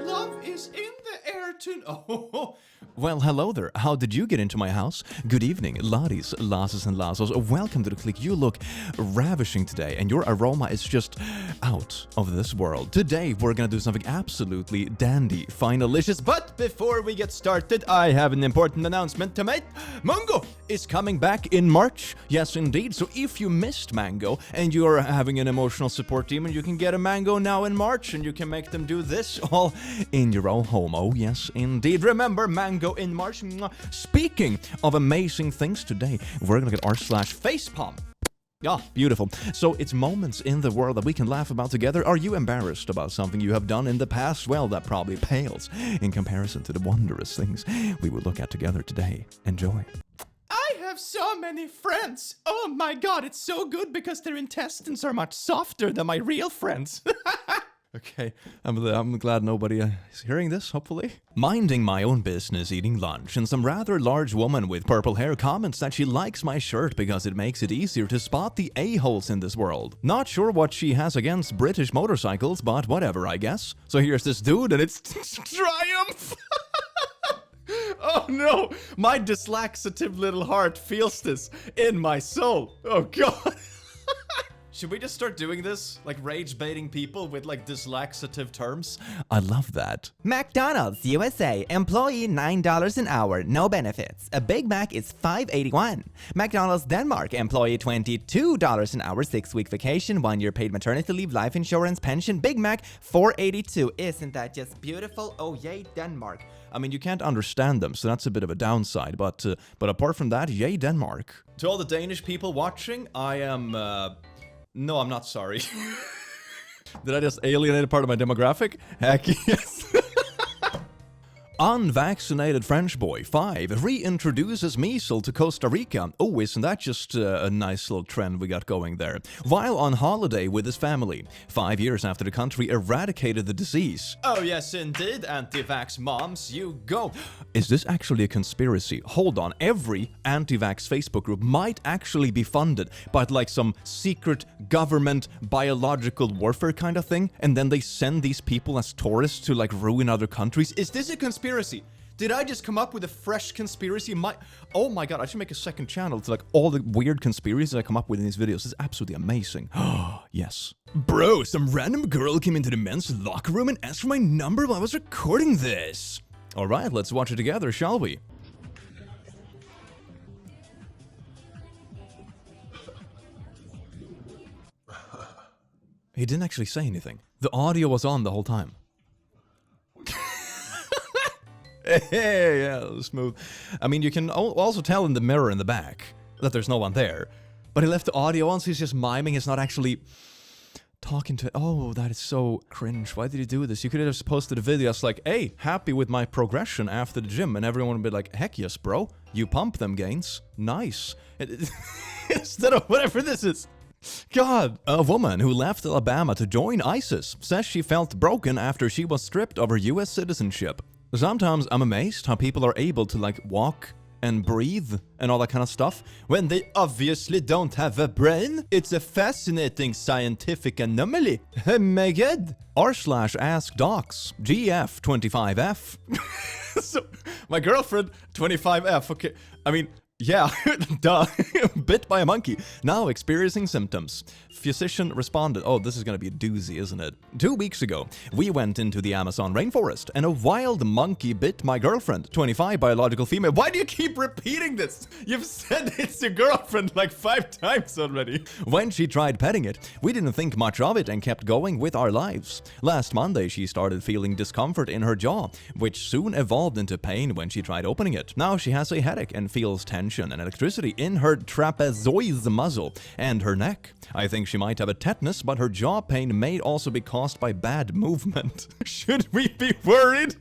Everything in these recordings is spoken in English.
Love is in the air tonight. Oh. Well, hello there. How did you get into my house? Good evening, laddies, lasses and lassos. Welcome to the click. You look ravishing today, and your aroma is just out of this world. Today, we're gonna do something absolutely dandy, finalicious. But before we get started, I have an important announcement to make. Mango is coming back in March. Yes, indeed. So if you missed Mango and you're having an emotional support demon, you can get a Mango now in March, and you can make them do this all in your own home. Oh, yes, indeed. Remember, Mango in March. Speaking of amazing things today, we're gonna get r/FacePalm. Yeah, beautiful. So it's moments in the world that we can laugh about together. Are you embarrassed about something you have done in the past? Well, that probably pales in comparison to the wondrous things we will look at together today. Enjoy. I have so many friends. Oh my god, it's so good because their intestines are much softer than my real friends. Okay, I'm glad nobody is hearing this, hopefully. Minding my own business, eating lunch, and some rather large woman with purple hair comments that she likes my shirt because it makes it easier to spot the a-holes in this world. Not sure what she has against British motorcycles, but whatever, I guess. So here's this dude, and it's Triumph! Oh no, my dyslexitive little heart feels this in my soul. Oh god. Should we just start doing this? Like rage baiting people with like dyslexitive terms? I love that. McDonald's USA, employee $9 an hour, no benefits. A Big Mac is $5.81. McDonald's Denmark, employee $22 an hour, 6-week vacation, 1-year paid maternity leave, life insurance, pension. Big Mac $4.82. Isn't that just beautiful? Oh yay, Denmark. I mean, you can't understand them, so that's a bit of a downside, but apart from that, yay Denmark. To all the Danish people watching, I am, no, I'm not sorry. Did I just alienate a part of my demographic? Heck yes. Unvaccinated French boy 5 reintroduces measles to Costa Rica. Oh, isn't that just a nice little trend we got going there? While on holiday with his family, 5 years after the country eradicated the disease. Oh yes, indeed, anti-vax moms, you go. Is this actually a conspiracy? Hold on, every anti-vax Facebook group might actually be funded by like some secret government biological warfare kind of thing, and then they send these people as tourists to like ruin other countries. Is this a conspiracy? Did I just come up with a fresh conspiracy? Oh my god, I should make a second channel to like all the weird conspiracies I come up with in these videos. This is absolutely amazing. Yes. Bro, some random girl came into the men's locker room and asked for my number while I was recording this. Alright, let's watch it together, shall we? He didn't actually say anything. The audio was on the whole time. Hey, yeah, smooth. I mean, you can also tell in the mirror in the back that there's no one there. But he left the audio on, so he's just miming. He's not actually talking to... Oh, that is so cringe. Why did you do this? You could have just posted a video that's like, hey, happy with my progression after the gym. And everyone would be like, heck yes, bro. You pump them gains. Nice. Instead of whatever this is. God. A woman who left Alabama to join ISIS says she felt broken after she was stripped of her US citizenship. Sometimes I'm amazed how people are able to like walk and breathe and all that kind of stuff when they obviously don't have a brain. It's a fascinating scientific anomaly. Oh my god. r/askdocs GF25F. So, my girlfriend 25F. Okay, I mean, yeah, duh. Bit by a monkey. Now experiencing symptoms. Physician responded. Oh, this is gonna be a doozy, isn't it? 2 weeks ago, we went into the Amazon rainforest and a wild monkey bit my girlfriend, 25, biological female. Why do you keep repeating this? You've said it's your girlfriend like 5 times already. When she tried petting it, we didn't think much of it and kept going with our lives. Last Monday, she started feeling discomfort in her jaw, which soon evolved into pain when she tried opening it. Now she has a headache and feels tension and electricity in her trapezoid muscle and her neck. I think she might have a tetanus, but her jaw pain may also be caused by bad movement. Should we be worried?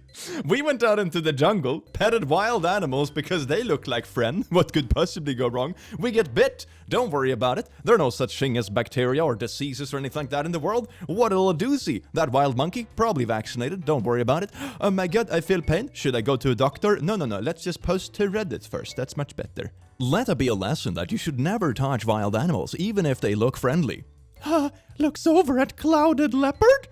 We went out into the jungle, petted wild animals because they look like friends. What could possibly go wrong? We get bit. Don't worry about it. There are no such thing as bacteria or diseases or anything like that in the world. What a little doozy. That wild monkey, probably vaccinated. Don't worry about it. Oh my god, I feel pain. Should I go to a doctor? No. Let's just post to Reddit first. That's much better. Let it be a lesson that you should never touch wild animals, even if they look friendly. Looks over at clouded leopard?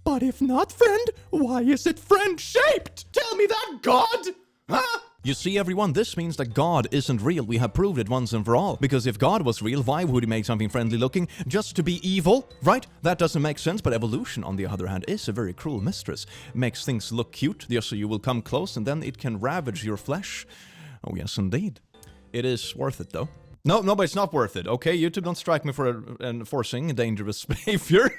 But if not, friend, why is it friend-shaped? Tell me that, God! Huh? You see, everyone, this means that God isn't real. We have proved it once and for all. Because if God was real, why would he make something friendly looking? Just to be evil, right? That doesn't make sense, but evolution, on the other hand, is a very cruel mistress. Makes things look cute, just so you will come close, and then it can ravage your flesh. Oh yes, indeed. It is worth it, though. No, but it's not worth it, okay? YouTube, don't strike me for enforcing a dangerous behavior.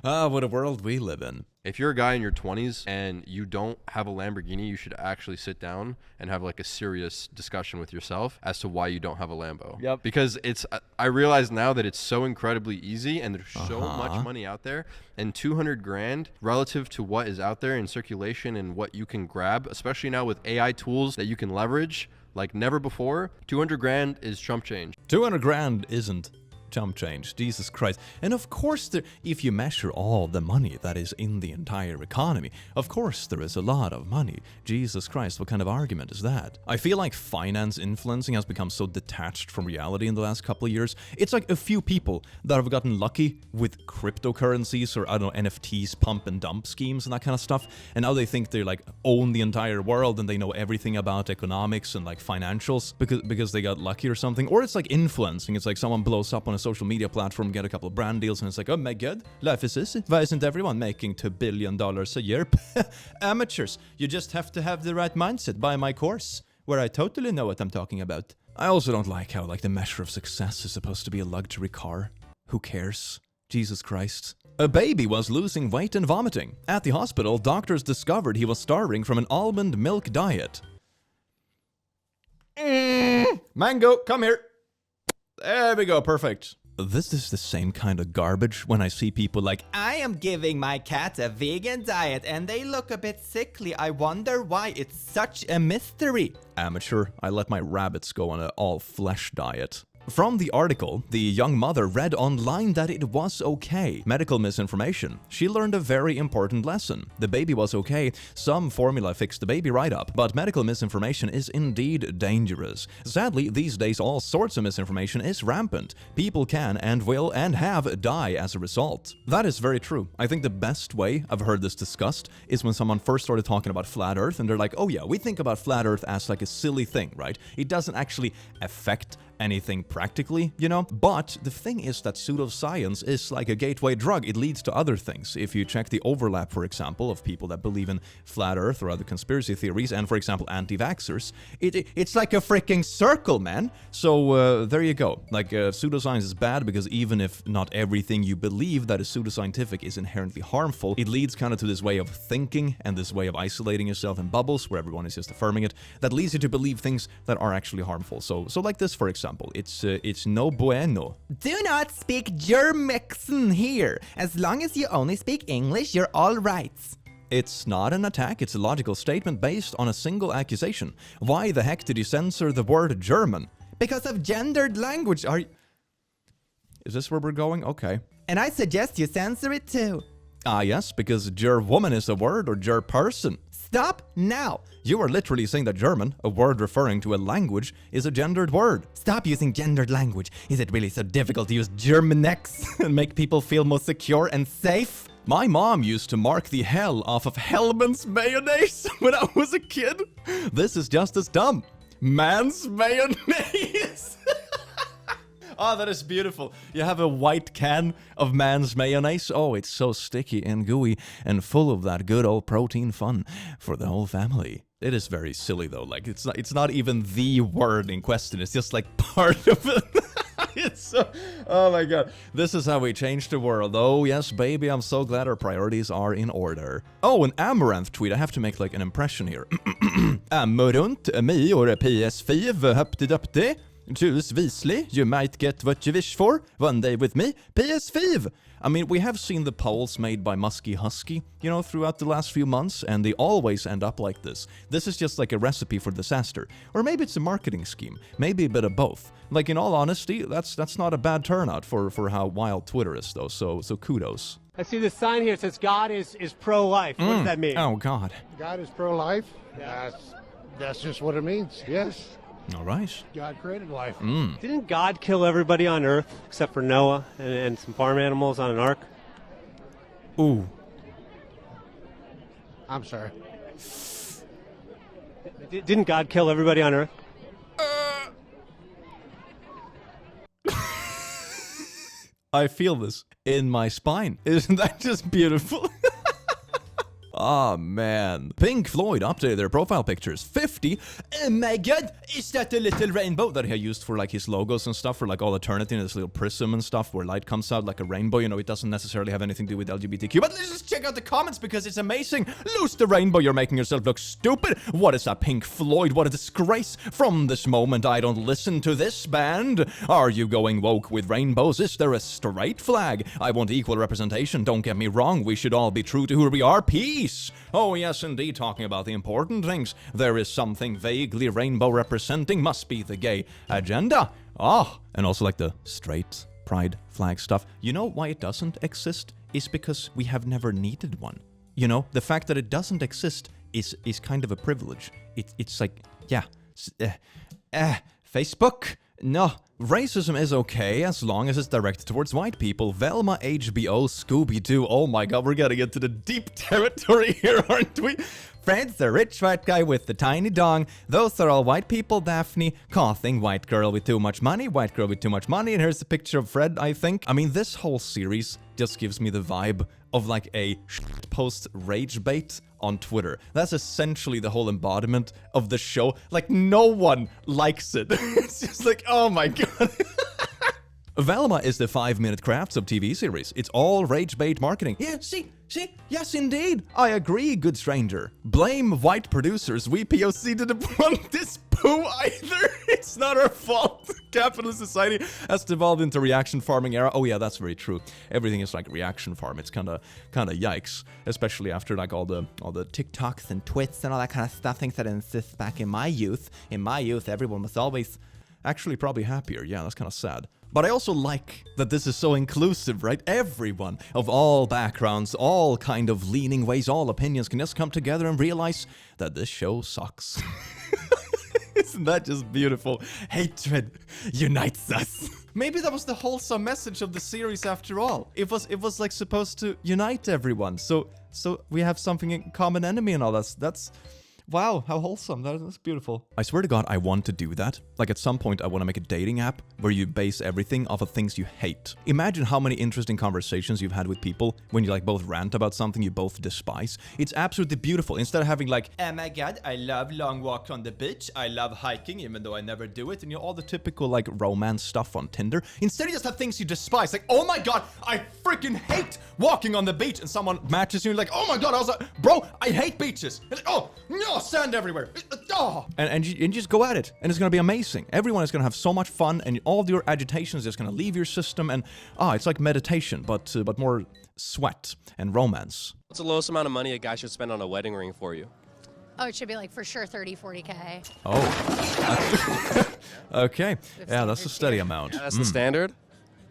What a world we live in. If you're a guy in your 20s and you don't have a Lamborghini, you should actually sit down and have like a serious discussion with yourself as to why you don't have a Lambo. Yep. Because I realize now that it's so incredibly easy and there's so much money out there, and 200 grand relative to what is out there in circulation and what you can grab, especially now with AI tools that you can leverage like never before, 200 grand is chump change. 200 grand isn't chump change, Jesus Christ. And of course, if you measure all the money that is in the entire economy, of course there is a lot of money. Jesus Christ, what kind of argument is that? I feel like finance influencing has become so detached from reality in the last couple of years. It's like a few people that have gotten lucky with cryptocurrencies or, I don't know, NFTs, pump and dump schemes and that kind of stuff. And now they think they like own the entire world and they know everything about economics and like financials because they got lucky or something. Or it's like influencing. It's like someone blows up on a social media platform, get a couple of brand deals, and it's like, oh my god, life is easy. Why isn't everyone making $2 billion a year? Amateurs, you just have to have the right mindset. Buy my course, where I totally know what I'm talking about. I also don't like how like the measure of success is supposed to be a luxury car. Who cares? Jesus Christ. A baby was losing weight and vomiting. At the hospital, doctors discovered he was starving from an almond milk diet. Mango, come here. There we go, perfect. This is the same kind of garbage when I see people like, I am giving my cat a vegan diet and they look a bit sickly. I wonder why. It's such a mystery. Amateur, I let my rabbits go on an all-flesh diet. From the article, the young mother read online that it was okay. Medical misinformation. She learned a very important lesson. The baby was okay. Some formula fixed the baby right up. But medical misinformation is indeed dangerous. Sadly, these days all sorts of misinformation is rampant. People can and will and have die as a result. That is very true. I think the best way I've heard this discussed is when someone first started talking about flat earth and they're like, oh yeah, we think about flat earth as like a silly thing, right? It doesn't actually affect anything practically, you know? But the thing is that pseudoscience is like a gateway drug. It leads to other things. If you check the overlap, for example, of people that believe in flat earth or other conspiracy theories and, for example, anti-vaxxers, it's like a freaking circle, man. So there you go. Like pseudoscience is bad because even if not everything you believe that is pseudoscientific is inherently harmful, it leads kind of to this way of thinking and this way of isolating yourself in bubbles where everyone is just affirming it that leads you to believe things that are actually harmful. So like this, for example. It's no bueno. Do not speak German here. As long as you only speak English, you're all right. It's not an attack, it's a logical statement based on a single accusation. Why the heck did you censor the word German? Because of gendered language. Is this where we're going? Okay. And I suggest you censor it too. Ah yes, because Ger-woman is a word or Ger-person. Stop now! You are literally saying that German, a word referring to a language, is a gendered word. Stop using gendered language. Is it really so difficult to use Germanex and make people feel more secure and safe? My mom used to mark the hell off of Hellman's mayonnaise when I was a kid. This is just as dumb. Man's mayonnaise. Oh, that is beautiful. You have a white can of man's mayonnaise. Oh, it's so sticky and gooey and full of that good old protein fun for the whole family. It is very silly though. Like it's not even the word in question. It's just like part of it. It's so, oh my god. This is how we change the world. Oh yes, baby. I'm so glad our priorities are in order. Oh, an Amaranth tweet. I have to make like an impression here. Amaranth, me or a PS5, hupti-dupti. Choose wisely, you might get what you wish for. One day with me, PS5. I mean, we have seen the polls made by Muskie Husky, you know, throughout the last few months, and they always end up like this. This is just like a recipe for disaster. Or maybe it's a marketing scheme. Maybe a bit of both. Like, in all honesty, that's not a bad turnout for how wild Twitter is, though, so kudos. I see this sign here that says God is pro-life. What does that mean? Oh, God. God is pro-life? Yeah. That's just what it means, yes. All right. God created life. Didn't God kill everybody on Earth except for Noah and some farm animals on an ark? Ooh. I'm sorry. Didn't God kill everybody on Earth? I feel this in my spine. Isn't that just beautiful? Oh man. Pink Floyd updated their profile pictures. 50. Oh my god, is that a little rainbow that he used for like his logos and stuff for like all eternity, and this little prism and stuff where light comes out like a rainbow. You know, it doesn't necessarily have anything to do with LGBTQ. But let's just check out the comments because it's amazing. Lose the rainbow, you're making yourself look stupid. What is that, Pink Floyd? What a disgrace. From this moment, I don't listen to this band. Are you going woke with rainbows? Is there a straight flag? I want equal representation. Don't get me wrong. We should all be true to who we are. Peace. Oh yes, indeed, talking about the important things. There is something vaguely rainbow representing, must be the gay agenda. Ah, and also like the straight pride flag stuff. You know why it doesn't exist? Is because we have never needed one. You know, the fact that it doesn't exist is kind of a privilege. It's like, yeah, Facebook? No. Racism is okay as long as it's directed towards white people. Velma, HBO, Scooby-Doo. Oh my god, we're getting into the deep territory here, aren't we? Fred's the rich white guy with the tiny dong. Those are all white people, Daphne. Coughing, white girl with too much money, white girl with too much money. And here's a picture of Fred, I think. I mean, this whole series just gives me the vibe of like a post rage bait on Twitter. That's essentially the whole embodiment of the show. Like, no one likes it. It's just like, oh my god. Velma is the 5-minute crafts of TV series. It's all rage bait marketing. Yeah, see, yes indeed. I agree, good stranger. Blame white producers. We POC didn't want this poo either. It's not our fault. Capitalist society has devolved into reaction farming era. Oh yeah, that's very true. Everything is like reaction farm. It's kind of yikes, especially after like all the TikToks and twits and all that kind of stuff. Things that insist back in my youth. In my youth, everyone was always actually probably happier. Yeah, that's kind of sad. But I also like that this is so inclusive, right? Everyone of all backgrounds, all kind of leaning ways, all opinions can just come together and realize that this show sucks. Isn't that just beautiful? Hatred unites us. Maybe that was the wholesome message of the series after all. It was like supposed to unite everyone. So we have something in common enemy and all that. That's wow, how wholesome. That's beautiful. I swear to God, I want to do that. Like at some point, I want to make a dating app where you base everything off of things you hate. Imagine how many interesting conversations you've had with people when you like both rant about something you both despise. It's absolutely beautiful. Instead of having like, oh my God, I love long walks on the beach. I love hiking, even though I never do it. And you know, all the typical like romance stuff on Tinder. Instead, you just have things you despise. Like, oh my God, I freaking hate walking on the beach. And someone matches you and you're like, oh my God, I was like, bro, I hate beaches. And like, oh, no, sand everywhere. Oh. And you just go at it. And it's going to be amazing. Everyone is going to have so much fun. And all of your agitation is just going to leave your system. And it's like meditation, but more sweat and romance. What's the lowest amount of money a guy should spend on a wedding ring for you? Oh, it should be like for sure 30, 40K. Oh. Okay. Yeah, that's a steady amount. Yeah, that's the standard?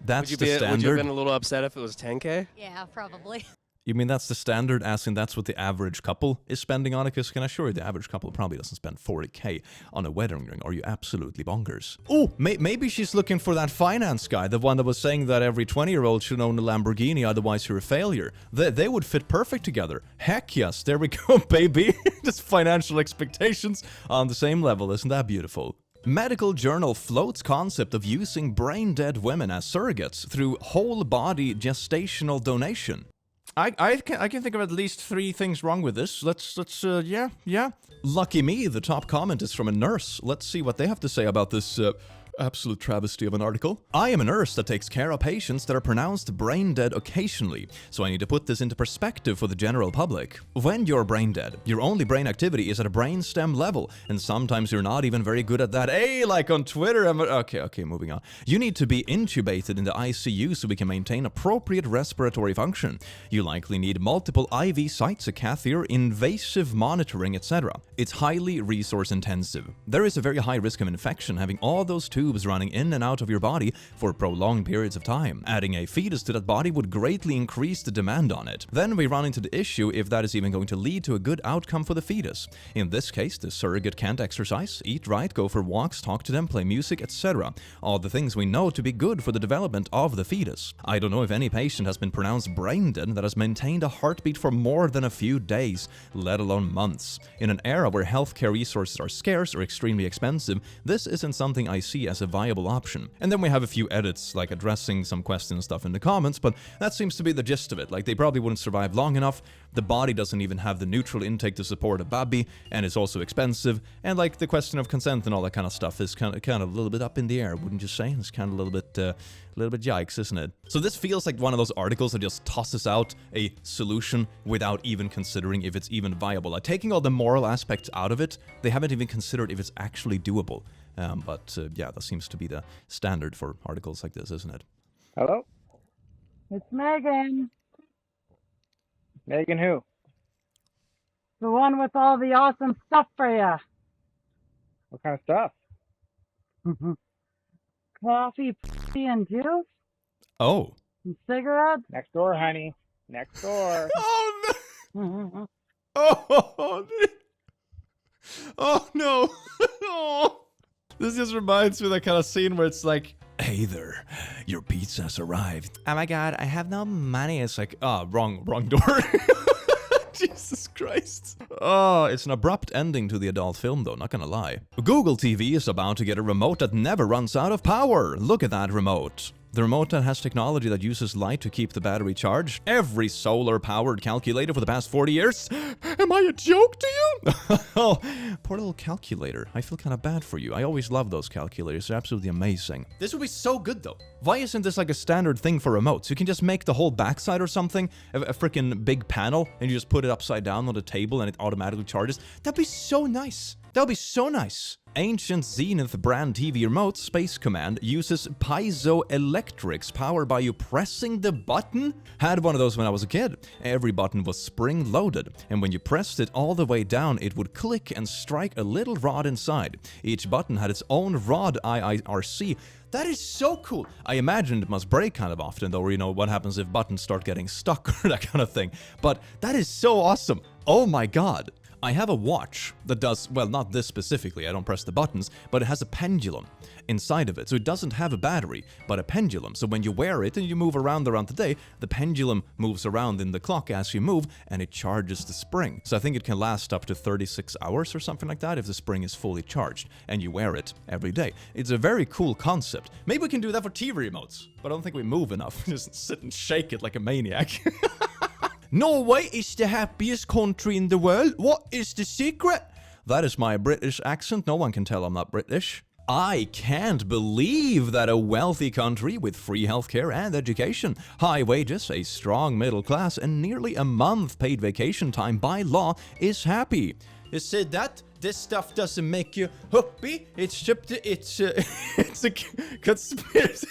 That's the standard. Would you have been a little upset if it was 10K? Yeah, probably. You mean that's the standard, as in that's what the average couple is spending on it? Because can I assure you, the average couple probably doesn't spend 40K on a wedding ring. Are you absolutely bonkers? Oh, maybe she's looking for that finance guy, the one that was saying that every 20-year-old should own a Lamborghini, otherwise you're a failure. They would fit perfect together. Heck yes, there we go, baby. Just financial expectations on the same level. Isn't that beautiful? Medical journal floats concept of using brain-dead women as surrogates through whole-body gestational donation. I can think of at least 3 things wrong with this. Let's yeah. Lucky me, the top comment is from a nurse. Let's see what they have to say about this absolute travesty of an article. I am a nurse that takes care of patients that are pronounced brain dead occasionally, so I need to put this into perspective for the general public. When you're brain dead, your only brain activity is at a brainstem level, and sometimes you're not even very good at that. Hey, like on Twitter. Okay, moving on. You need to be intubated in the ICU so we can maintain appropriate respiratory function. You likely need multiple IV sites, a catheter, invasive monitoring, etc. It's highly resource intensive. There is a very high risk of infection having all those 2 tubes running in and out of your body for prolonged periods of time. Adding a fetus to that body would greatly increase the demand on it. Then we run into the issue if that is even going to lead to a good outcome for the fetus. In this case, the surrogate can't exercise, eat right, go for walks, talk to them, play music, etc. All the things we know to be good for the development of the fetus. I don't know if any patient has been pronounced brain dead that has maintained a heartbeat for more than a few days, let alone months. In an era where healthcare resources are scarce or extremely expensive, this isn't something I see as a viable option. And then we have a few edits, like addressing some question stuff in the comments, but that seems to be the gist of it. Like, they probably wouldn't survive long enough, the body doesn't even have the neutral intake to support a baby, and it's also expensive, and like the question of consent and all that kind of stuff is kind of a little bit up in the air, wouldn't you say? It's kind of a little bit yikes, isn't it? So this feels like one of those articles that just tosses out a solution without even considering if it's even viable. Like, taking all the moral aspects out of it, they haven't even considered if it's actually doable. But yeah, that seems to be the standard for articles like this, isn't it? Hello? It's Megan. Megan who? The one with all the awesome stuff for you. What kind of stuff? Coffee, tea, and juice? Oh. And cigarettes? Next door, honey. Next door. Oh, no. Oh, oh, no. Oh. This just reminds me of that kind of scene where it's like, hey there, your pizza's arrived. Oh my god, I have no money. It's like, wrong door. Jesus Christ. Oh, it's an abrupt ending to the adult film though, not gonna lie. Google TV is about to get a remote that never runs out of power. Look at that remote. The remote that has technology that uses light to keep the battery charged. Every solar-powered calculator for the past 40 years. Am I a joke to you? Oh, poor little calculator. I feel kind of bad for you. I always love those calculators. They're absolutely amazing. This would be so good, though. Why isn't this like a standard thing for remotes? You can just make the whole backside or something, a freaking big panel, and you just put it upside down on the table and it automatically charges. That'd be so nice. That would be so nice. Ancient Zenith brand TV remote Space Command uses piezoelectrics powered by you pressing the button. Had one of those when I was a kid. Every button was spring loaded, and when you pressed it all the way down, it would click and strike a little rod inside. Each button had its own rod IRC. That is so cool. I imagine it must break kind of often though, or you know, what happens if buttons start getting stuck or that kind of thing. But that is so awesome. Oh my god. I have a watch that does, well, not this specifically, I don't press the buttons, but it has a pendulum inside of it. So it doesn't have a battery, but a pendulum. So when you wear it and you move around the day, the pendulum moves around in the clock as you move, and it charges the spring. So I think it can last up to 36 hours or something like that if the spring is fully charged, and you wear it every day. It's a very cool concept. Maybe we can do that for TV remotes, but I don't think we move enough. Just sit and shake it like a maniac. Norway is the happiest country in the world. What is the secret? That is my British accent. No one can tell I'm not British. I can't believe that a wealthy country with free healthcare and education, high wages, a strong middle class, and nearly a month paid vacation time by law is happy. You said that? This stuff doesn't make you happy. It's a conspiracy.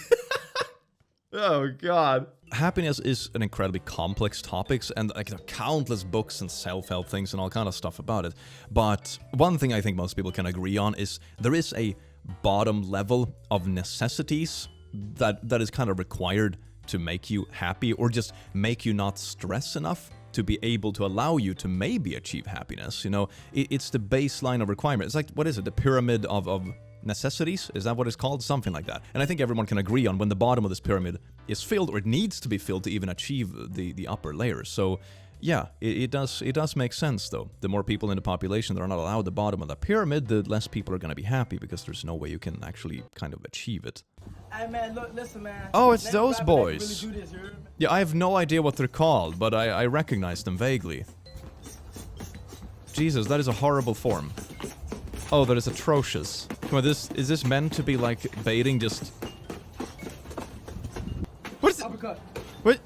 Oh god. Happiness is an incredibly complex topic, and like there are countless books and self-help things and all kind of stuff about it. But one thing I think most people can agree on is there is a bottom level of necessities that is kind of required to make you happy, or just make you not stress enough to be able to allow you to maybe achieve happiness. You know, it's the baseline of requirement. It's like, what is it? The pyramid of necessities? Is that what it's called? Something like that. And I think everyone can agree on when the bottom of this pyramid is filled, or it needs to be filled to even achieve the upper layers. So yeah, it does make sense though. The more people in the population that are not allowed the bottom of the pyramid, the less people are going to be happy, because there's no way you can actually kind of achieve it. Hey man, look, listen man. Oh, it's those boys. Really yeah, I have no idea what they're called, but I recognize them vaguely. Jesus, that is a horrible form. Oh, that is atrocious. Come on, is this meant to be like baiting? Just what is it? Uppercut. What?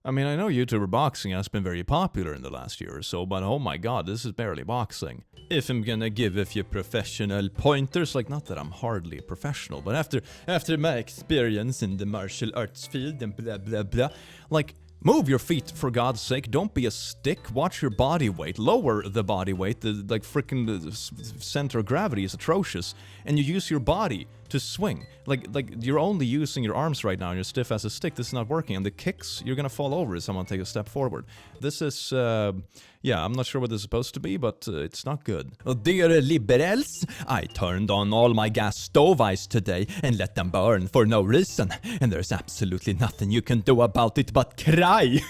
I mean, I know YouTuber boxing has been very popular in the last year or so, but oh my god, this is barely boxing. If I'm gonna give a few professional pointers, like, not that I'm hardly a professional, but after my experience in the martial arts field and blah blah blah, like, Move your feet, for God's sake. Don't be a stick. Watch your body weight. Lower the body weight. The center of gravity is atrocious. And you use your body to swing. Like you're only using your arms right now and you're stiff as a stick. This is not working. And the kicks, you're gonna fall over if someone takes a step forward. This is, yeah, I'm not sure what this is supposed to be, but it's not good. Dear liberals, I turned on all my gas stoves today and let them burn for no reason. And there's absolutely nothing you can do about it but cry.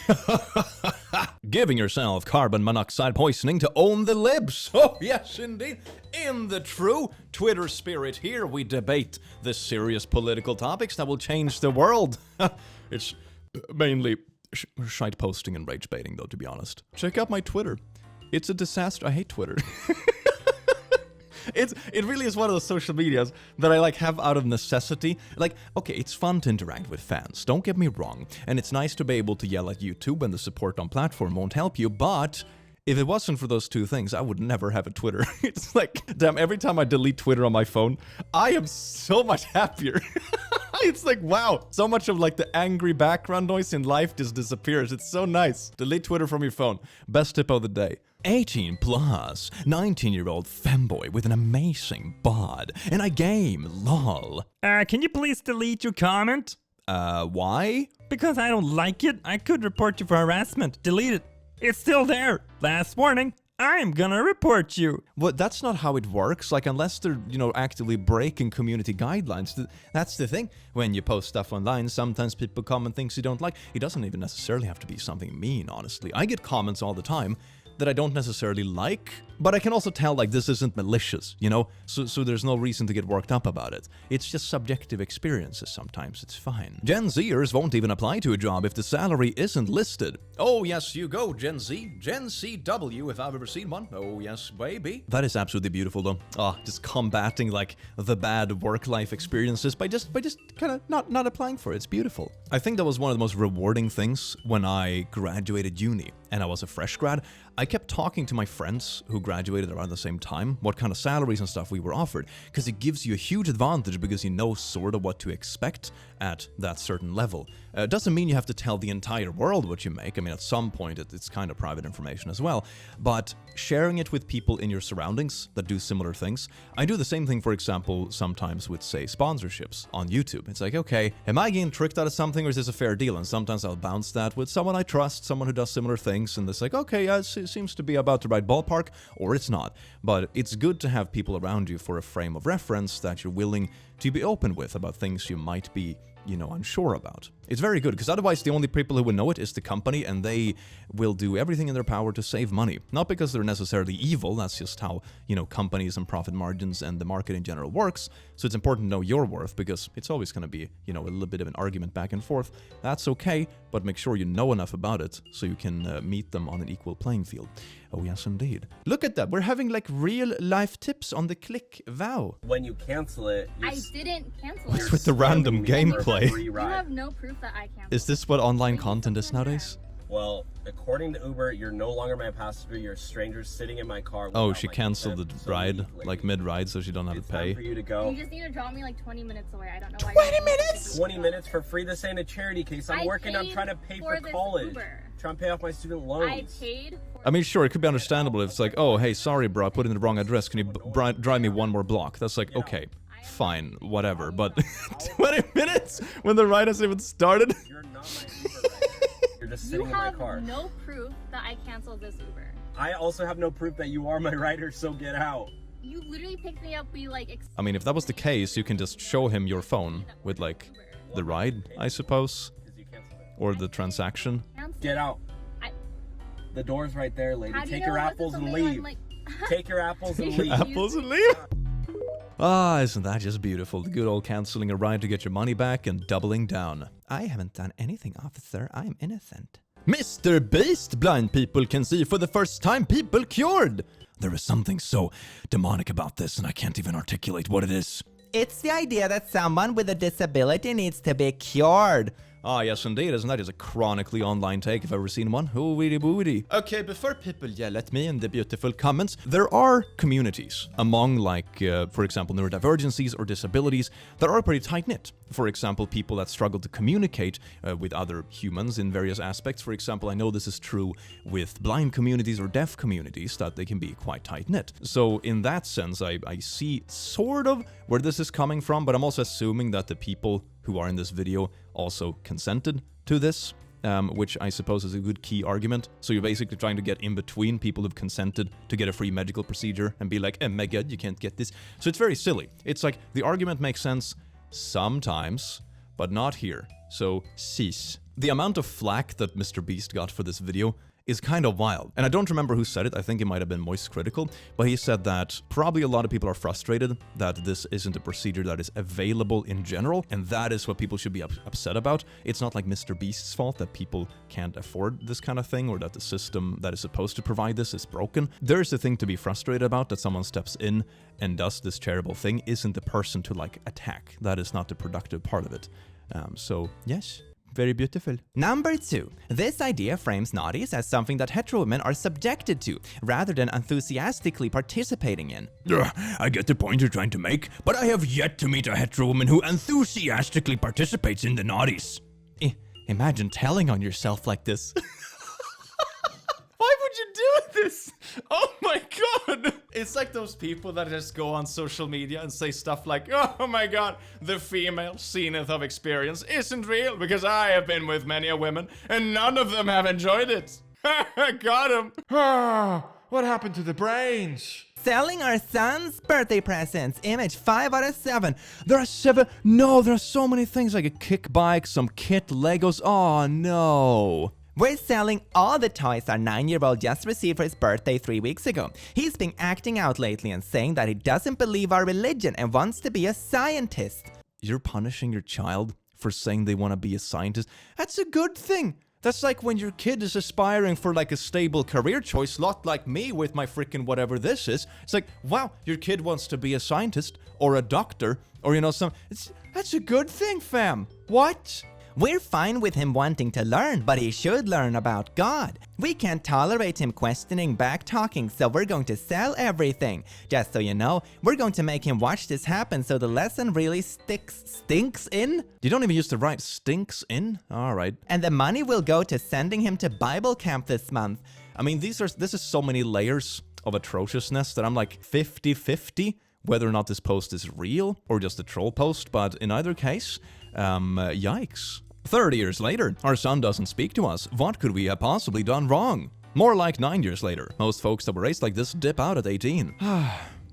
Giving yourself carbon monoxide poisoning to own the libs. Oh, yes, indeed. In the true Twitter spirit here, we debate the serious political topics that will change the world. It's mainly shite posting and rage baiting, though, to be honest. Check out my Twitter. It's a disaster. I hate Twitter. It really is one of those social medias that I have out of necessity. Okay, it's fun to interact with fans, don't get me wrong, and it's nice to be able to yell at YouTube when the support on platform won't help you, but if it wasn't for those two things, I would never have a Twitter. It's damn, every time I delete Twitter on my phone, I am so much happier. It's wow, so much of the angry background noise in life just disappears. It's so nice. Delete Twitter from your phone. Best tip of the day. 18 plus, 19-year-old femboy with an amazing bod and a game, lol. Can you please delete your comment? Why? Because I don't like it. I could report you for harassment. Delete it. It's still there. Last warning. I'm gonna report you. Well, that's not how it works. Unless they're, actively breaking community guidelines. That's the thing. When you post stuff online, sometimes people comment things you don't like. It doesn't even necessarily have to be something mean, honestly. I get comments all the time that I don't necessarily like, but I can also tell this isn't malicious, so there's no reason to get worked up about it. It's just subjective experiences sometimes, it's fine. Gen Zers won't even apply to a job if the salary isn't listed. Oh yes, you go, Gen Z. Gen CW, if I've ever seen one. Oh yes, baby. That is absolutely beautiful though. Just combating the bad work-life experiences by just kind of not applying for it. It's beautiful. I think that was one of the most rewarding things when I graduated uni and I was a fresh grad. I kept talking to my friends who graduated around the same time, what kind of salaries and stuff we were offered, because it gives you a huge advantage because you know sort of what to expect at that certain level. It doesn't mean you have to tell the entire world what you make. I mean, at some point it's kind of private information as well, but sharing it with people in your surroundings that do similar things. I do the same thing, for example, sometimes with, say, sponsorships on YouTube. It's okay, am I getting tricked out of something or is this a fair deal? And sometimes I'll bounce that with someone I trust, someone who does similar things, and it's okay, yeah, it seems to be about the right ballpark, or it's not. But it's good to have people around you for a frame of reference that you're willing to be open with about things you might be, unsure about. It's very good, because otherwise the only people who will know it is the company, and they will do everything in their power to save money. Not because they're necessarily evil, that's just how, companies and profit margins and the market in general works. So it's important to know your worth, because it's always going to be, a little bit of an argument back and forth. That's okay, but make sure you know enough about it so you can meet them on an equal playing field. Oh yes, indeed. Look at that, we're having real life tips on the click. Wow. When you cancel it, I didn't cancel it. What's with the random gameplay? You have no proof that I canceled. Is this what online content is nowadays? Well, according to Uber, you're no longer my passenger. You're a stranger sitting in my car. Oh, she canceled the ride, mid-ride, so she don't have to pay. Time for you to go. You just need to drop me 20 minutes away. I don't know why. 20 minutes? 20 minutes for free. This ain't a charity case. I'm working. I'm trying to pay for college. Uber. Trying to pay off my student loans. I paid. I mean, sure, it could be understandable if it's oh, hey, sorry, bro, I put in the wrong address. Can you drive me one more block? That's okay, fine, whatever. But 20 minutes when the ride hasn't even started? You're not my Uber rider. You're just sitting in my car. You have no proof that I canceled this Uber. I also have no proof that you are my rider, so get out. You literally picked me up. I mean, if that was the case, you can just show him your phone with the ride, I suppose, or the transaction. Get out. The door's right there, lady. Take your apples and leave. Take your apples and leave. Apples and leave? Isn't that just beautiful? The good old canceling a ride to get your money back and doubling down. I haven't done anything, officer. I'm innocent. Mr. Beast, blind people can see for the first time, people cured. There is something so demonic about this, and I can't even articulate what it is. It's the idea that someone with a disability needs to be cured. Ah, yes, indeed, isn't that just a chronically online take if I've ever seen one? Hoody boody. Okay, before people yell at me in the beautiful comments, there are communities among, like, for example, neurodivergencies or disabilities that are pretty tight-knit. For example, people that struggle to communicate with other humans in various aspects. For example, I know this is true with blind communities or deaf communities, that they can be quite tight-knit. So in that sense, I see sort of where this is coming from, but I'm also assuming that the people who are in this video also consented to this, which I suppose is a good key argument. So you're basically trying to get in between people who've consented to get a free medical procedure and be like, oh my god, you can't get this. So it's very silly. It's like, the argument makes sense sometimes, but not here. So, cease. The amount of flack that Mr. Beast got for this video is kind of wild. And I don't remember who said it, I think it might have been Moist Critical, but he said that probably a lot of people are frustrated that this isn't a procedure that is available in general, and that is what people should be upset about. It's not like Mr. Beast's fault that people can't afford this kind of thing, or that the system that is supposed to provide this is broken. There's a thing to be frustrated about, that someone steps in and does this terrible thing isn't the person to, like, attack. That is not the productive part of it. So, yes. Very beautiful. Number 2. This idea frames naughties as something that hetero women are subjected to, rather than enthusiastically participating in. I get the point you're trying to make, but I have yet to meet a hetero woman who enthusiastically participates in the naughties. Imagine telling on yourself like this. Why would you do this? Oh my god! It's like those people that just go on social media and say stuff like, oh my god, the female zenith of experience isn't real because I have been with many a women and none of them have enjoyed it. Got him. What happened to the brains? Selling our son's birthday presents. Image 5 out of 7. There are 7. No, there are so many things, like a kick bike, some kit, Legos. Oh no. We're selling all the toys our 9-year-old just received for his birthday 3 weeks ago. He's been acting out lately and saying that he doesn't believe our religion and wants to be a scientist. You're punishing your child for saying they want to be a scientist? That's a good thing. That's like when your kid is aspiring for, like, a stable career choice, not like me with my freaking whatever this is. It's like, wow, your kid wants to be a scientist or a doctor or, you know, that's a good thing, fam. What? We're fine with him wanting to learn, but he should learn about God. We can't tolerate him questioning, back-talking, so we're going to sell everything. Just so you know, we're going to make him watch this happen so the lesson really stinks in. You don't even use the right stinks in? Alright. And the money will go to sending him to Bible camp this month. I mean, this is so many layers of atrociousness that I'm like 50-50 whether or not this post is real or just a troll post, but in either case, yikes. 30 years later, our son doesn't speak to us. What could we have possibly done wrong? More like 9 years later. Most folks that were raised like this dip out at 18.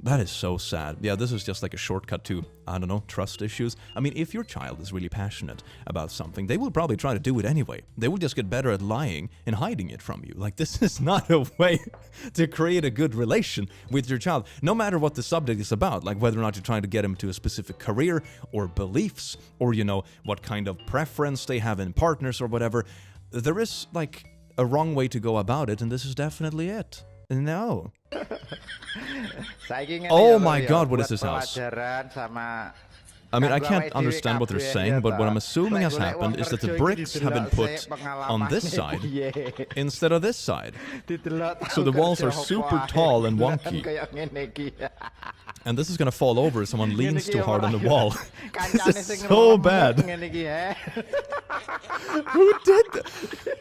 That is so sad. Yeah, this is just like a shortcut to, I don't know, trust issues. I mean, if your child is really passionate about something, they will probably try to do it anyway. They will just get better at lying and hiding it from you. Like, this is not a way to create a good relation with your child, no matter what the subject is about, like whether or not you're trying to get them to a specific career or beliefs, or, you know, what kind of preference they have in partners or whatever. There is, like, a wrong way to go about it, and this is definitely it. No. Oh my god, what is this house? I mean, I can't understand what they're saying, but what I'm assuming has happened is that the bricks have been put on this side instead of this side. So the walls are super tall and wonky. And this is gonna fall over if someone leans too hard on the wall. This is so bad. Who did that?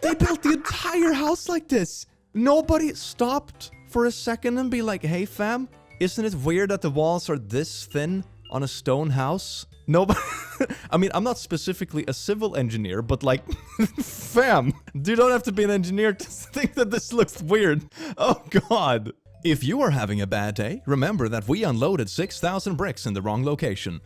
They built the entire house like this. Nobody stopped for a second and be like, hey fam, isn't it weird that the walls are this thin on a stone house? Nobody. I mean, I'm not specifically a civil engineer, but like, fam, you don't have to be an engineer to think that this looks weird. Oh god. If you are having a bad day, remember that we unloaded 6,000 bricks in the wrong location.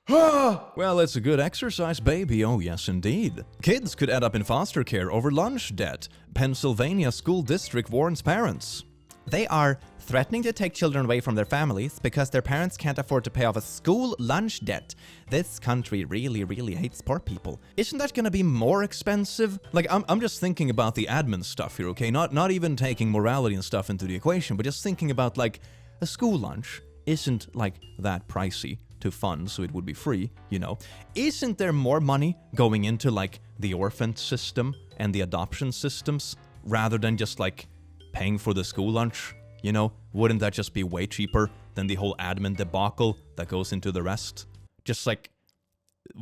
Well, it's a good exercise, baby. Oh, yes, indeed. Kids could end up in foster care over lunch debt. Pennsylvania school district warns parents. They are threatening to take children away from their families because their parents can't afford to pay off a school lunch debt. This country really, really hates poor people. Isn't that gonna be more expensive? Like, I'm just thinking about the admin stuff here, okay? Not even taking morality and stuff into the equation, but just thinking about, like, a school lunch isn't, like, that pricey to fund so it would be free, you know. Isn't there more money going into like the orphan system and the adoption systems rather than just like paying for the school lunch? You know, wouldn't that just be way cheaper than the whole admin debacle that goes into the rest? Just like,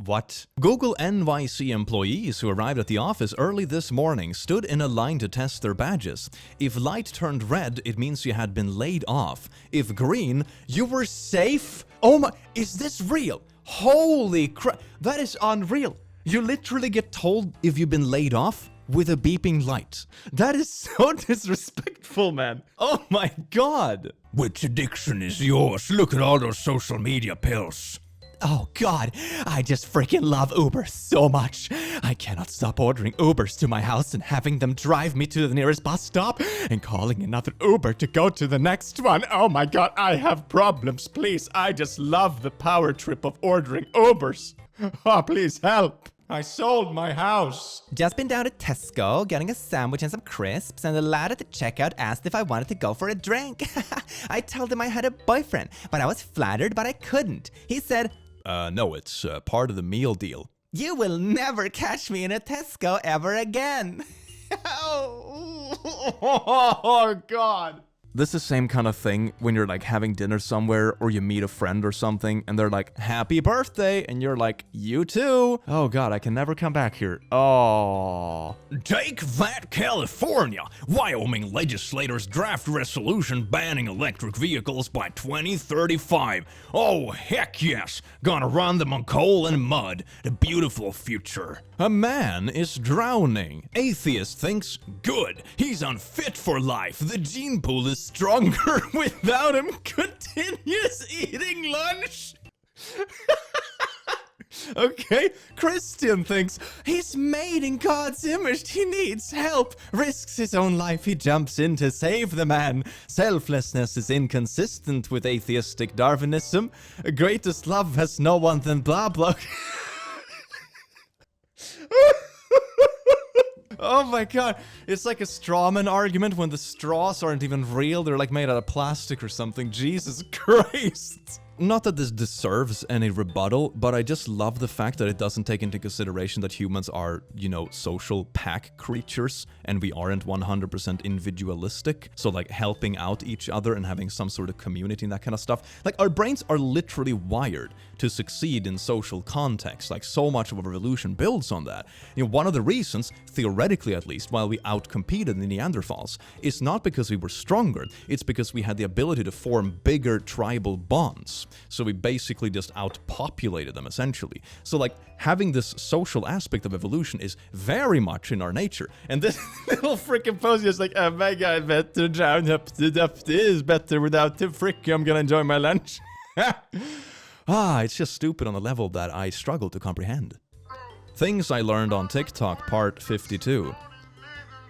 what? Google NYC employees who arrived at the office early this morning stood in a line to test their badges. If light turned red, it means you had been laid off. If green, you were safe. Oh my, is this real? Holy crap, that is unreal. You literally get told if you've been laid off with a beeping light. That is so disrespectful, man. Oh my god. Which addiction is yours? Look at all those social media pills. Oh god, I just freaking love Uber so much. I cannot stop ordering Ubers to my house and having them drive me to the nearest bus stop and calling another Uber to go to the next one. Oh my god, I have problems, please. I just love the power trip of ordering Ubers. Oh, please help. I sold my house. Just been down to Tesco, getting a sandwich and some crisps, and the lad at the checkout asked if I wanted to go for a drink. I told him I had a boyfriend, but I was flattered, but I couldn't. He said, no, it's part of the meal deal. "You will never catch me in a Tesco ever again." Oh, God. This is the same kind of thing when you're like having dinner somewhere or you meet a friend or something and they're like, "Happy birthday," and you're like, "You too." Oh God, I can never come back here. Oh. Take that, California! Wyoming legislators draft resolution banning electric vehicles by 2035. Oh, heck yes! Gonna run them on coal and mud. The beautiful future. A man is drowning. Atheist thinks, good, he's unfit for life. The gene pool is stronger without him. Continues eating lunch. Okay, Christian thinks he's made in God's image. He needs help. Risks his own life. He jumps in to save the man. Selflessness is inconsistent with atheistic Darwinism. Greatest love has no one than blah blah. Oh my god, it's like a strawman argument when the straws aren't even real, they're like made out of plastic or something. Jesus Christ. Not that this deserves any rebuttal, but I just love the fact that it doesn't take into consideration that humans are, you know, social pack creatures and we aren't 100% individualistic. So like helping out each other and having some sort of community and that kind of stuff. Like our brains are literally wired to succeed in social context. Like so much of our evolution builds on that. You know, one of the reasons, theoretically at least, why we outcompeted the Neanderthals is not because we were stronger, it's because we had the ability to form bigger tribal bonds. So we basically just outpopulated them, essentially. So, like, having this social aspect of evolution is very much in our nature. And this little freaking post is like, "Oh my god, better drown up is better without the frick, I'm gonna enjoy my lunch." It's just stupid on a level that I struggle to comprehend. Things I learned on TikTok, part 52.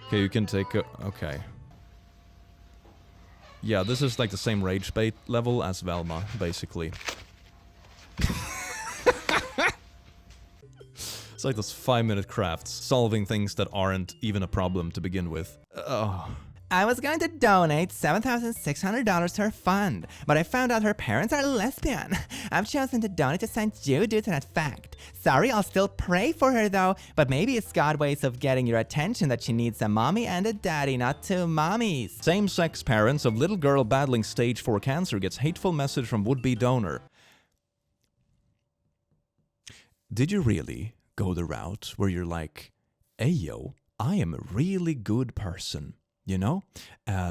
Okay, you can take a... Okay. Yeah, this is like the same rage bait level as Velma, basically. It's like those 5-minute crafts, solving things that aren't even a problem to begin with. I was going to donate $7,600 to her fund, but I found out her parents are lesbian. I've chosen to donate to St. Jude due to that fact. Sorry, I'll still pray for her though, but maybe it's God's ways of getting your attention that she needs a mommy and a daddy, not two mommies. Same-sex parents of little girl battling stage 4 cancer gets hateful message from would-be donor. Did you really go the route where you're like, "Hey yo, I am a really good person, you know?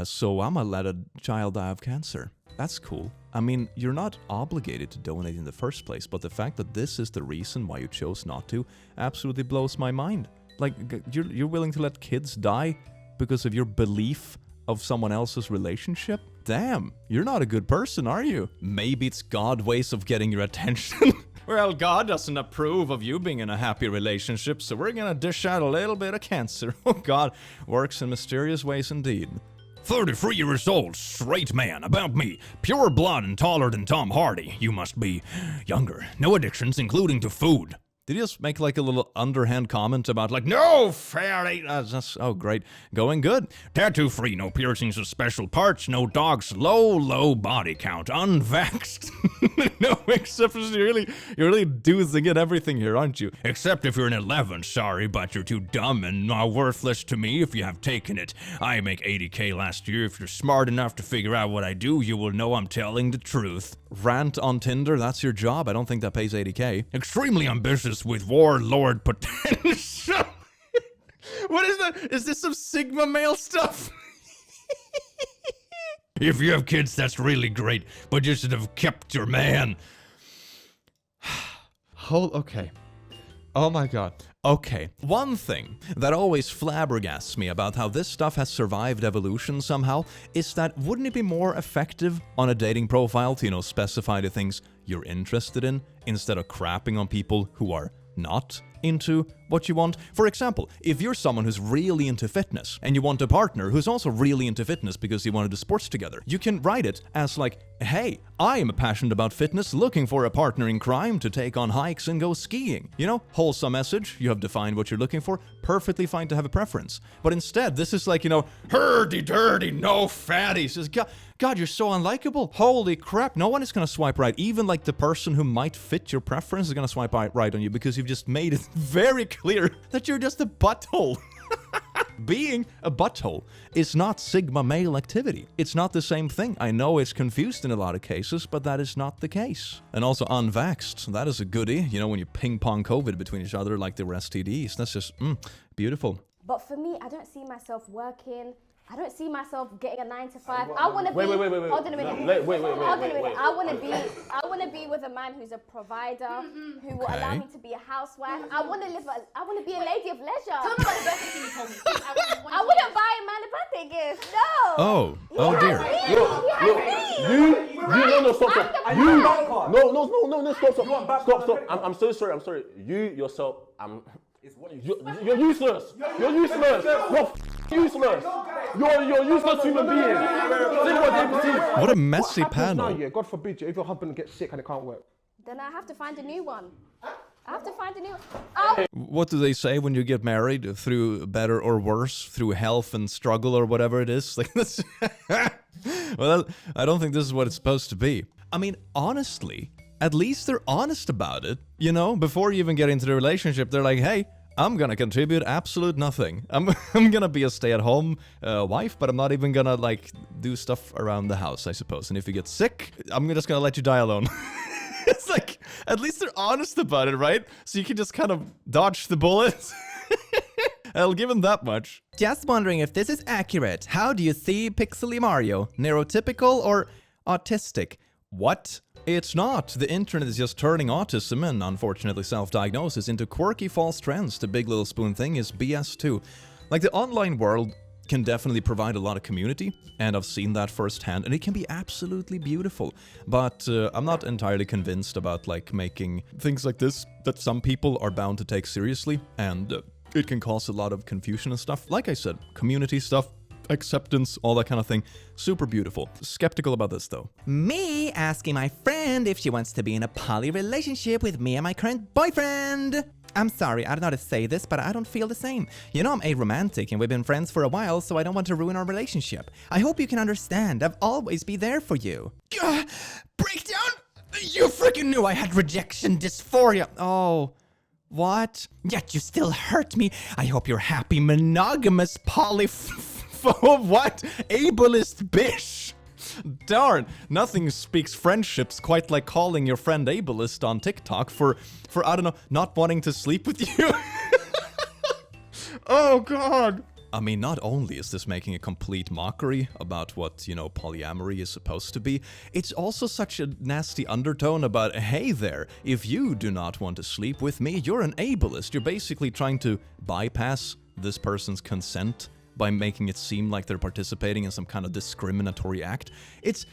So I'm gonna let a child die of cancer." That's cool. I mean, you're not obligated to donate in the first place, but the fact that this is the reason why you chose not to absolutely blows my mind. Like, you're willing to let kids die because of your belief of someone else's relationship? Damn, you're not a good person, are you? Maybe it's God's ways of getting your attention. Well, God doesn't approve of you being in a happy relationship, so we're gonna dish out a little bit of cancer. Oh God, works in mysterious ways indeed. 33 years old, straight man, about me. Pure blood and taller than Tom Hardy. You must be younger. No addictions, including to food. Did you just make like a little underhand comment about like, no, fair ain't... oh, great. Going good. Tattoo-free, no piercings or special parts, no dogs, low body count, unvaxxed. No exceptions. You're really doozing in everything here, aren't you? Except if you're an 11, sorry, but you're too dumb and worthless to me if you have taken it. I make 80K last year. If you're smart enough to figure out what I do, you will know I'm telling the truth. Rant on Tinder, that's your job. I don't think that pays 80K. Extremely ambitious with warlord potential. What is that? Is this some Sigma male stuff? If you have kids, that's really great, but you should have kept your man. Okay. Oh my god. Okay. One thing that always flabbergasts me about how this stuff has survived evolution somehow is that wouldn't it be more effective on a dating profile to, specify the things you're interested in instead of crapping on people who are not into what you want? For example, if you're someone who's really into fitness and you want a partner who's also really into fitness because you want to do sports together, you can write it as like, hey, I am passionate about fitness, looking for a partner in crime to take on hikes and go skiing. Wholesome message, you have defined what you're looking for, perfectly fine to have a preference. But instead, this is like, hurdy-durdy, no fatties. It's, God, you're so unlikable. Holy crap, no one is gonna swipe right. Even like the person who might fit your preference is gonna swipe right on you because you've just made it very clear that you're just a butthole. Being a butthole is not Sigma male activity. It's not the same thing. I know it's confused in a lot of cases, but that is not the case. And also unvaxxed, that is a goodie. When you ping pong COVID between each other like they were STDs. That's just, beautiful. But for me, I don't see myself working. I don't see myself getting a 9 to 5. I want to be. Wait. Hold on a minute. Wait. I want to be with a man who's a provider, who will allow me to be a housewife. I want to be a lady of leisure. Tell me about the birthday thing you told me. I wouldn't buy a man a birthday gift. No. Oh dear. Stop. I'm so sorry. You yourself. You're useless. You're useless. You're useless. You're useless human being. What a messy panel. Now, God forbid if your husband gets sick and it can't work. Then I have to find a new one. What do they say when you get married? Through better or worse? Through health and struggle or whatever it is? Like this. Well, I don't think this is what it's supposed to be. I mean, honestly, at least they're honest about it. Before you even get into the relationship, they're like, hey, I'm gonna contribute absolute nothing. I'm gonna be a stay-at-home wife, but I'm not even gonna do stuff around the house, I suppose. And if you get sick, I'm just gonna let you die alone. It's like, at least they're honest about it, right? So you can just kind of dodge the bullets. I'll give him that much. Just wondering if this is accurate. How do you see Pixely Mario? Neurotypical or autistic? What? It's not. The internet is just turning autism and, unfortunately, self-diagnosis into quirky false trends. The Big Little Spoon thing is BS too. Like, the online world can definitely provide a lot of community, and I've seen that firsthand, and it can be absolutely beautiful. But I'm not entirely convinced about, making things like this that some people are bound to take seriously, and it can cause a lot of confusion and stuff. Like I said, community stuff, acceptance, all that kind of thing. Super beautiful. Skeptical about this though. Me asking my friend if she wants to be in a poly relationship with me and my current boyfriend. I'm sorry, I don't know how to say this, but I don't feel the same. I'm aromantic and we've been friends for a while, so I don't want to ruin our relationship. I hope you can understand. I'll always be there for you. Breakdown? You freaking knew I had rejection dysphoria. Oh. What? Yet you still hurt me. I hope you're happy, monogamous what? Ableist bish. Darn, nothing speaks friendships quite like calling your friend ableist on TikTok for I don't know, not wanting to sleep with you. Oh god. I mean, not only is this making a complete mockery about what, polyamory is supposed to be, it's also such a nasty undertone about, hey there, if you do not want to sleep with me, you're an ableist. You're basically trying to bypass this person's consent by making it seem like they're participating in some kind of discriminatory act. It's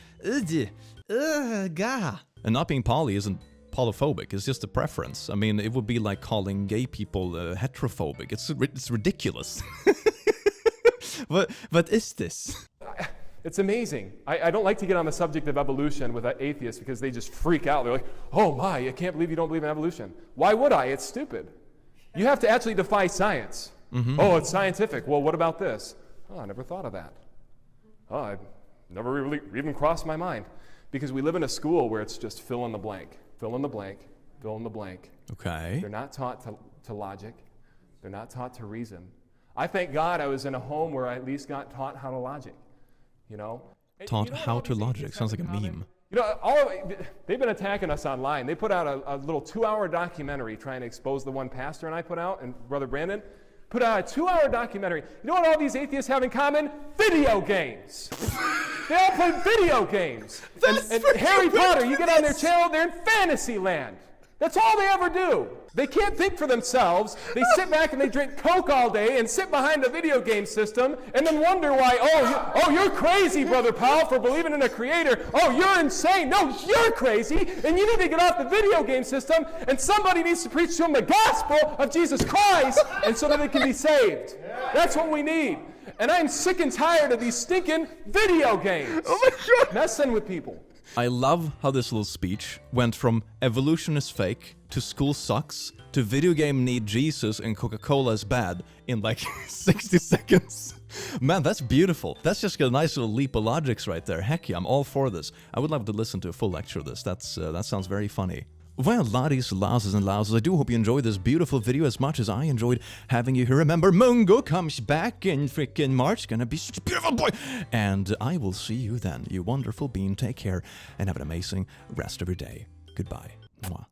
gah. And not being poly isn't polyphobic, it's just a preference. I mean, it would be like calling gay people heterophobic. It's ridiculous. What is this? It's amazing. I don't like to get on the subject of evolution with atheists because they just freak out. They're like, oh my, I can't believe you don't believe in evolution. Why would I? It's stupid. You have to actually defy science. Oh, it's scientific. Well, what about this? Oh, I never thought of that. Oh, I never really even crossed my mind. Because we live in a school where it's just fill in the blank, fill in the blank, fill in the blank. Okay. They're not taught to logic. They're not taught to reason. I thank God I was in a home where I at least got taught how to logic, you know? Taught how to logic. Sounds like a meme. You know, they've been attacking us online. They put out a little 2-hour documentary trying to expose the one pastor and I put out, and Brother Brandon put out a 2-hour documentary. You know what all these atheists have in common? Video games. They all play video games. And Harry Potter, you get on their channel, they're in fantasy land. That's all they ever do. They can't think for themselves. They sit back and they drink Coke all day and sit behind a video game system and then wonder why, you're crazy, Brother Powell, for believing in a creator. Oh, you're insane. No, you're crazy. And you need to get off the video game system and somebody needs to preach to them the gospel of Jesus Christ and so that they can be saved. That's what we need. And I'm sick and tired of these stinking video games. Oh my God. Messing with people. I love how this little speech went from evolution is fake, to school sucks, to video game need Jesus and Coca-Cola is bad in like 60 seconds. Man, that's beautiful. That's just a nice little leap of logics right there. Heck yeah, I'm all for this. I would love to listen to a full lecture of this. That sounds very funny. Well, laddies, lasses, and louses, I do hope you enjoyed this beautiful video as much as I enjoyed having you here. Remember, Mungo comes back in freaking March. Gonna be such a beautiful boy. And I will see you then, you wonderful being. Take care and have an amazing rest of your day. Goodbye. Mwah.